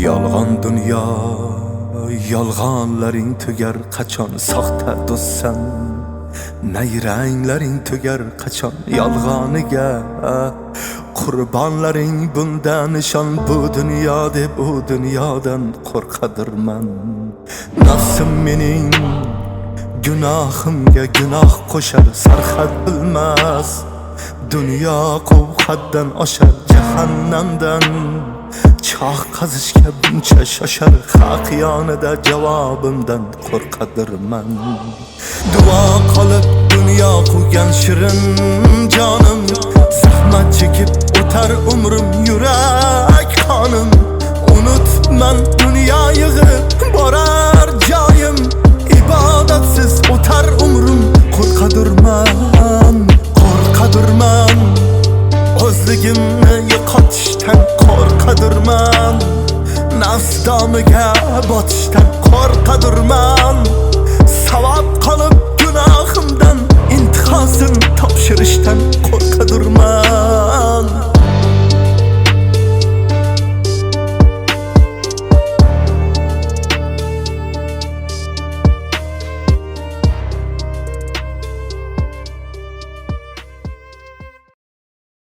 Yolg'on dunyo, yolg'onlaring tugar qachon soxta do'stsan. Nayranglaring tugar qachon yolg'oniga. Qurbonlaring bundan nishon, bu dunyo deb u dunyodan qo'rqadirman. Nafsim mening gunohimga gunoh qo'shar, sarhad bilmas. Dunyo qov haddan oshar, jahannamdan choh qazishga buncha shoshar. Haq yonida javobimdan qo'rqadirman. Duo qilib dunyo quvgan shirin jonim, zahmat chekib o'tar umrim, yurak qonim. Unutman dunyo yig'ib borar joyim, ibodatsiz o'tar umrim. Qo'rqadirman, qo'rqadirman, o'zligimni yo'qotishdan qo'rqadirman. Nafs domiga botishdan qo'rqadirman.